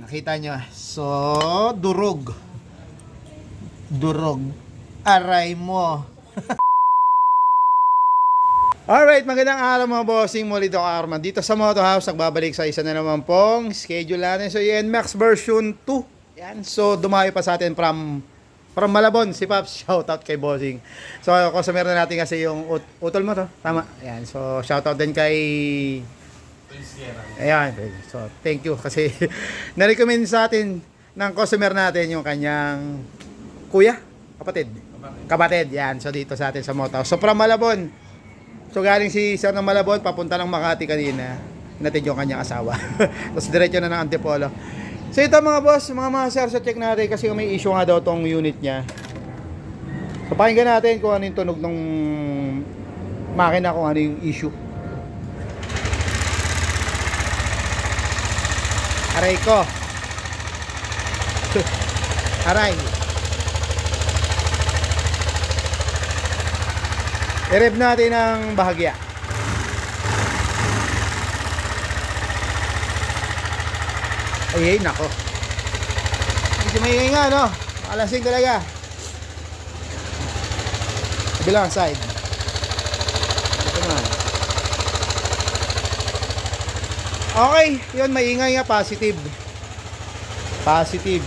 Nakita nyo. So, durog. Durog. Aray mo. Alright, magandang araw mga bossing. Muli ito Arman. Dito sa Moto House, nagbabalik sa isa na naman pong schedule natin. So, yan, Max version 2. Yan. So, dumayo pa sa atin from Malabon, si Paps. Shoutout kay bossing. So, customer na natin kasi yung utol mo to. Tama. Yan. So, shoutout din kay... Ayan. So, thank you kasi na-recommend sa atin ng customer natin yung kanyang kuya, kapatid. Yan. So, dito sa atin sa Moto House. So, from Malabon. So galing si Sir ng Malabon, papunta ng Makati kanina. Natid yung kanyang asawa. Tapos diretso na ng Antipolo. So ito mga boss, mga master, so check natin kasi may issue nga daw tong unit niya. So pakinggan natin kung ano yung tunog ng makina, kung ano yung issue. Aray ko. Aray. I-rev natin ang bahagya. Ay, nako. Medyo maingay nga, no? Makalasing talaga. Kabilang side. Ito naman. Okay, yun, maingay nga. Positive. Positive.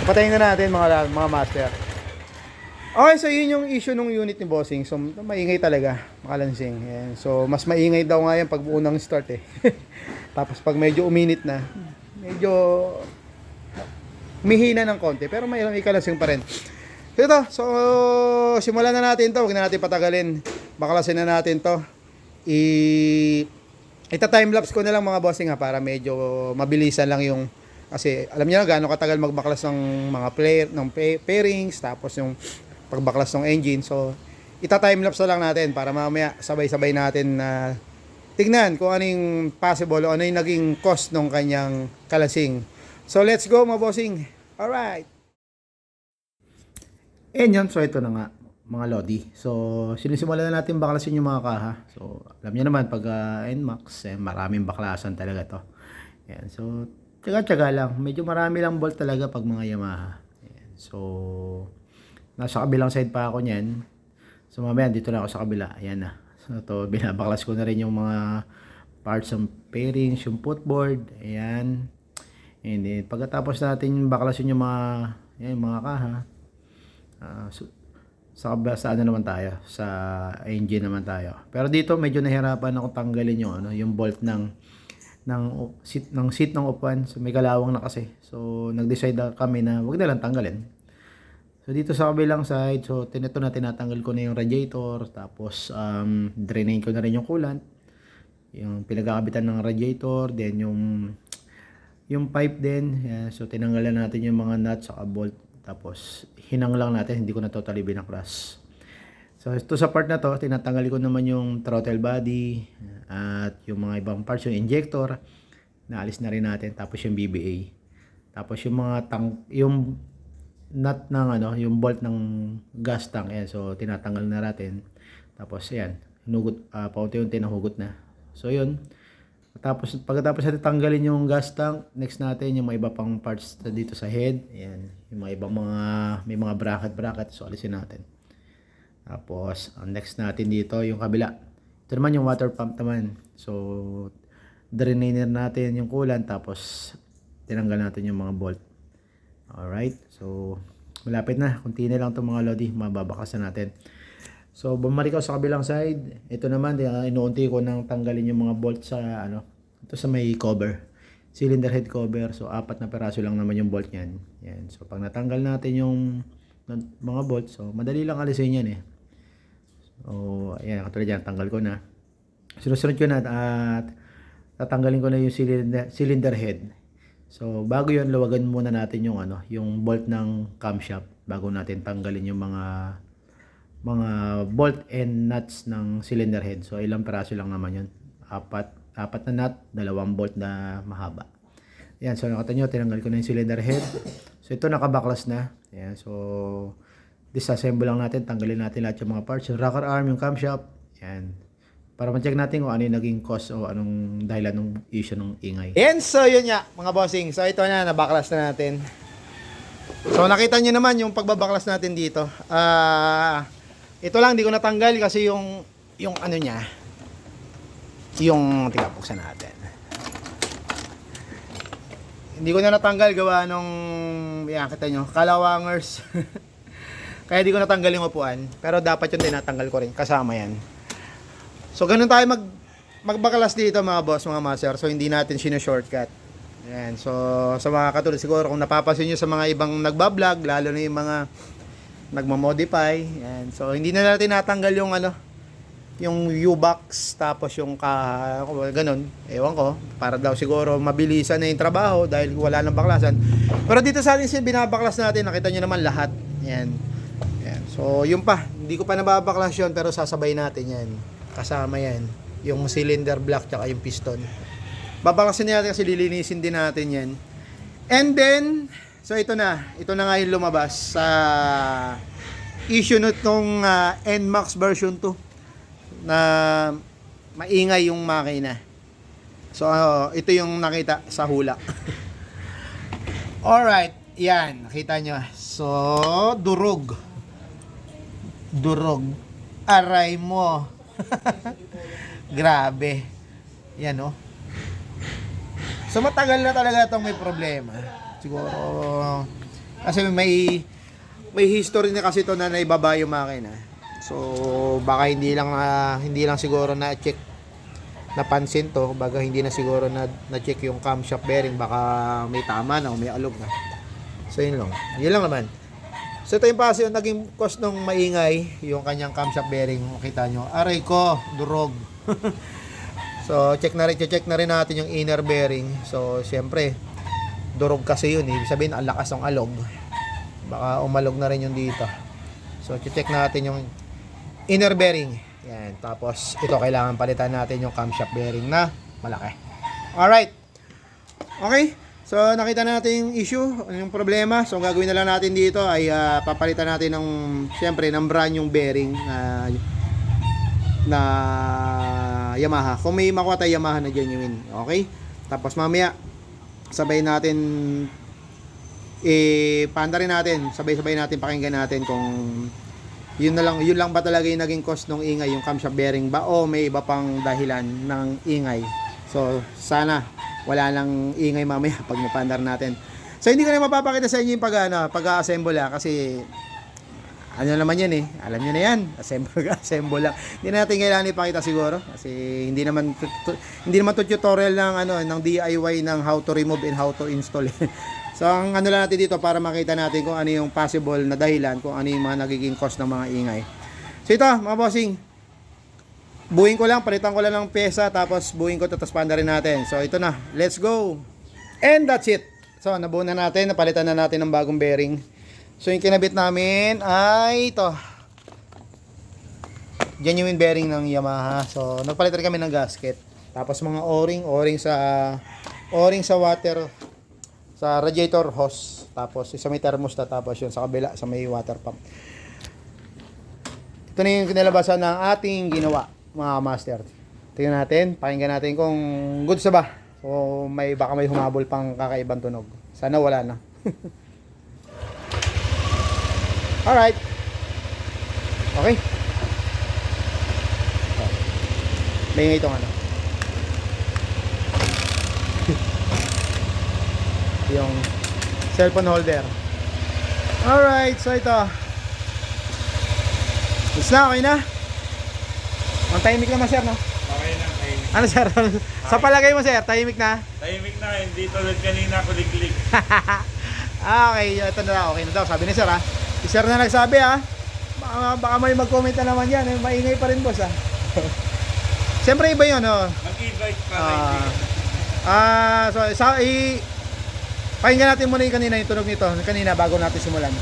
Patayin na natin mga master. Okay, so yun yung issue ng unit ni bossing. So maingay talaga, makalansing. Ayan. So mas maingay daw nga yan pag unang start eh. Tapos pag medyo uminit na, medyo mihina ng konti, pero may kalansing pa rin. So ito, so simulan na natin to, huwag na natin patagalin. Baklasin na natin to. Ita-timelapse ko na lang mga bossing ha, para medyo mabilisan lang yung, kasi alam niyo na gaano katagal magbaklas ng mga pairings, tapos yung pagbaklas ng engine. So ita-timelapse na lang natin para mamaya sabay-sabay natin na tignan kung ano yung possible o ano yung naging cost ng kanyang kalasing. So let's go mga bossing. Alright. And yun, so ito na nga mga lodi. So sinisimulan na natin baklasin yung mga kaha. So alam niyo naman pag NMAX, maraming baklasan talaga to. Yan. So tiyaga-tiyaga lang. Medyo marami lang bolt talaga pag mga Yamaha. Yan. So nasa kabilang side pa ako niyan. So mamaya dito na ako sa kabila. Ayan na. So to, binabaklas ko na rin yung mga parts ng pairings, yung footboard. Ayan. And then pagkatapos natin yung baklasin yung mga kaha. Sa ano naman tayo? Sa engine naman tayo. Pero dito medyo nahirapan ako tanggalin yung bolt ng seat ng upuan. So may kalawang na kasi. So nag-decide kami na wag na lang tanggalin. So dito sa kabilang side, so tinatanggal ko na yung radiator, tapos drainain ko na rin yung coolant, yung pinagkakabitan ng radiator, then yung pipe din. Yeah, so tinanggalan natin yung mga nuts sa bolt, tapos hinang lang natin, hindi ko na totally binaklas. So ito sa part na to, tinatanggal ko naman yung throttle body at yung mga ibang parts, yung injector, naalis na rin natin, tapos yung BBA. Tapos yung mga yung nut ng yung bolt ng gas tank, ayan, so tinatanggal na natin. Tapos ayan, hinugot, paunti-unti nahugot na. So yun. Pagkatapos natin tanggalin yung gas tank, next natin yung mga iba pang parts dito sa head. Ayan, yung mga ibang may mga bracket, so alisin natin. Tapos ang next natin dito yung kabila. Ito naman yung water pump naman. So drainer natin yung coolant, tapos tinanggal natin yung mga bolt. Alright, so malapit na, kunti na lang itong mga lodi, mababakasan natin. So bumalik ako sa kabilang side. Ito naman, inuunti ko nang tanggalin yung mga bolt sa ito sa may cover, cylinder head cover. So 4 na peraso lang naman yung bolt niyan. Yan. So pag natanggal natin yung mga bolt, so madali lang alisin yan eh. So ayan, katulad yan, tanggal ko na. Sinusunod ko na at tatanggalin ko na yung cylinder head. So bago yun, luwagan muna natin yung yung bolt ng camshaft bago natin tanggalin yung mga bolt and nuts ng cylinder head. So ilang peraso lang naman yun. Apat na nut, 2 bolt na mahaba. Ayan, so nakita nyo, tinanggal ko na yung cylinder head. So ito nakabaklas na. Ayan, so disassemble lang natin, tanggalin natin lahat yung mga parts. Yung rocker arm, yung camshaft. Ayan. para ma-check natin kung ano yung naging cause o anong dahilan ng issue ng ingay. Yan, so yun nga mga bossing. So ito na, nabaklas na natin. So nakita nyo naman yung pagbabaklas natin dito. Ito lang, di ko natanggal kasi yung ano niya, yung, tiga, buksan natin. Hindi ko na natanggal gawa nung, yan, kita nyo, kalawangers. Kaya di ko natanggal yung upuan. Pero dapat yung tinatanggal ko rin, kasama yan. So ganun tayo magbaklas dito mga boss, mga master. So hindi natin sino-shortcut. Ayan, so sa mga katulad siguro kung napapansin nyo sa mga ibang nagbablog, lalo na yung mga nagmo-modify. Ayan, so hindi na natin natanggal yung ano, yung U-box, tapos yung ganun, ewan ko, para daw siguro mabilisan na yung trabaho dahil wala nang baklasan. Pero dito sa atin binabaklas natin, nakita nyo naman lahat. Ayan. Ayan. So yung pa, hindi ko pa nababaklas yun, pero sasabay natin yan. Kasama yan, yung cylinder block tsaka yung piston. Babaklasin natin kasi lilinisin din natin yan. And then, so ito na nga yung lumabas sa issue nitong NMAX version 2 na maingay yung makina. So ito yung nakita sa hula. Alright, yan, nakita nyo. So, durog. Aray mo. Grabe. Yan, oh. So matagal na talaga itong may problema. Siguro kasi may history na kasi ito na naibaba yung makina. So baka hindi lang siguro na-check, napansin to, baga hindi na siguro na-check yung camshaft bearing, baka may tama na o may alog na. So yun lang. Yun lang naman. So ito yung kasi yung naging cause ng maingay, yung kanyang camshaft bearing. Makita nyo, aray ko, durog. So check na rin natin yung inner bearing. So siyempre durog kasi yun, ibig sabihin ang lakas ng alog, baka umalog na rin yung dito. So check natin yung inner bearing. Yan, tapos ito kailangan palitan natin yung camshaft bearing na malaki. Alright, okay. So nakita natin yung issue, yung problema. So ang gagawin na lang natin dito ay papalitan natin ng, siyempre, ng brand yung bearing na Yamaha. Kung may makuha tayo Yamaha na genuine, okay? Tapos mamaya sabay natin paanda rin natin, sabay-sabay natin pakinggan natin kung yun lang ba talaga yung naging cause ng ingay, yung camshaft bearing ba, o may iba pang dahilan ng ingay. So sana wala lang ingay mamaya pag mapandar natin. So hindi ko na mapapakita sa inyo yung pag-assemble kasi ano naman yan alam nyo na yan, assemble lang. Hindi natin kailangan ipakita siguro kasi hindi naman tutorial ng DIY ng how to remove and how to install. So ang ano lang natin dito para makita natin kung ano yung possible na dahilan, kung ano yung mga nagiging cause ng mga ingay. So ito mga bossing, buuin ko lang, palitan ko lang ng pyesa, tapos buuin ko, tapos panda rin natin. So ito na, let's go. And that's it. So nabuo na natin, napalitan na natin ng bagong bearing. So yung kinabit namin ay ito, genuine bearing ng Yamaha. So nagpalit rin kami ng gasket. Tapos mga o-ring sa water, sa radiator hose. Tapos isa may thermostat, tapos yun sa kabila sa may water pump. Ito na yung kinalabasan ng ating ginawa, mga master. Tingnan natin, pakinggan natin kung goods na ba. O baka may humabol pang kakaibang tunog. Sana wala na. Alright. Okay. May itong yung cellphone holder. Alright, so ito. It's na, okay na? Ang tahimik naman, sir, no? Okay na, tahimik. Ano, sir? Sa palagay mo, sir, tahimik na? Tahimik na, hindi tulad kanina kuliglig. Okay, ito na lang, okay na daw. Sabi ni sir, ha? Si sir na nagsabi, ha? Baka may mag-comment na naman yan. Maingay pa rin, boss, ha? Siyempre, iba yun, no? Mag-e-bike para hindi. Pakinggan natin muna yung tunog nito. Kanina, bago natin simulan.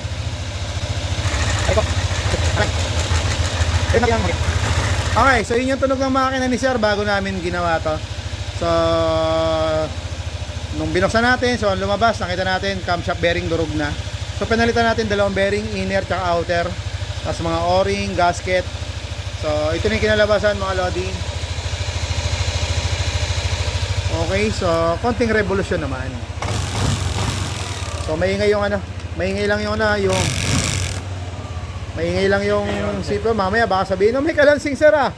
Okay, so yun yung tunog ng makina ni sir bago namin ginawa to. So, nung binuksan natin, so lumabas, nakita natin, camshaft bearing durog na. So, pinalitan natin dalawang bearing, inner at outer. Tapos mga o-ring, gasket. So, ito na yung kinalabasan, mga lodi. Okay, so konting revolution naman. So maingay yung ano, maingay lang yung maingay lang yung sipo. Mamaya baka sabihin, may kalansing sir ah.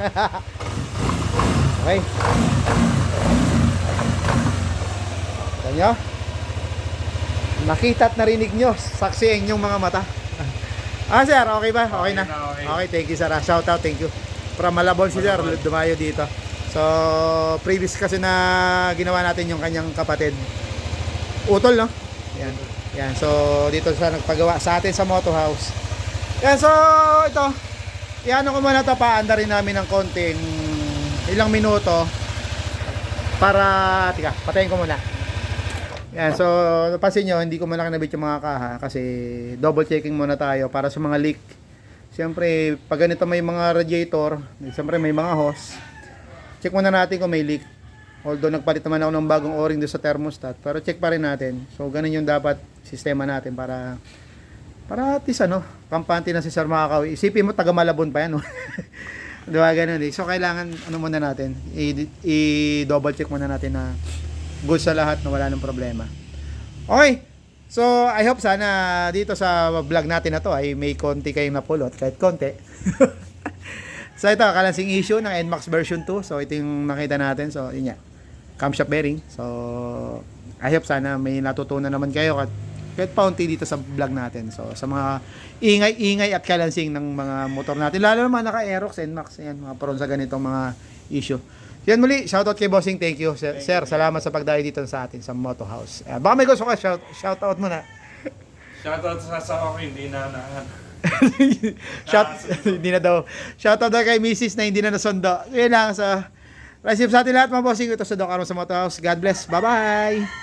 Okay. Kanya? Nakita at narinig nyo, saksi ang inyong mga mata. Sir, okay ba? Okay na? Okay. Okay, thank you sir. Shout out, thank you. From Malabon si sir, dumayo dito. So, previous kasi na ginawa natin yung kanyang kapatid. Utol, no? Yan. Yan. So, dito siya nagpagawa sa atin sa Moto House. Yan. So, ito. Iano ko muna ito. Paanda rin namin ng konting ilang minuto. Para, tika, patayin ko muna. Yan. So, napansin nyo, hindi ko muna kinabit yung mga kaha. Kasi, double checking muna tayo para sa mga leak. Siyempre, pag ganito may mga radiator, siyempre may mga hose. Check muna natin kung may leak. Although nagpalit naman ako ng bagong o-ring doon sa thermostat, pero check pa rin natin. So ganun yung dapat sistema natin para at least kampante na si Sir makakawi. Isipin mo taga Malabon pa yan, no? Diba ganun eh. So kailangan muna natin, i-double check muna natin na good sa lahat, na wala ng problema. Okay. So I hope sana dito sa vlog natin na to ay may konti kayong napulot, kahit konti. So ito, kalansing issue ng NMAX version 2. So ito yung nakita natin. So yun nga, camshaft bearing. So I hope sana may natutunan naman kayo kahit paunti dito sa vlog natin. So sa mga ingay-ingay at kalansing ng mga motor natin, lalo naman naka-Aerox, NMAX, yan, mga prone sa ganitong mga issue. Yan muli, shoutout kay Bossing, thank you. Sir, salamat sa pagdali dito sa atin sa Moto House. Baka may gusto ka, shoutout mo na. Shoutout sa okay, hindi na Hindi na daw. Shoutout daw kay Mrs. na hindi na nasundo. Yun lang. So, receive sa atin lahat mga bossing. Ito sa Doc Armo sa Moto House. God bless. Bye-bye.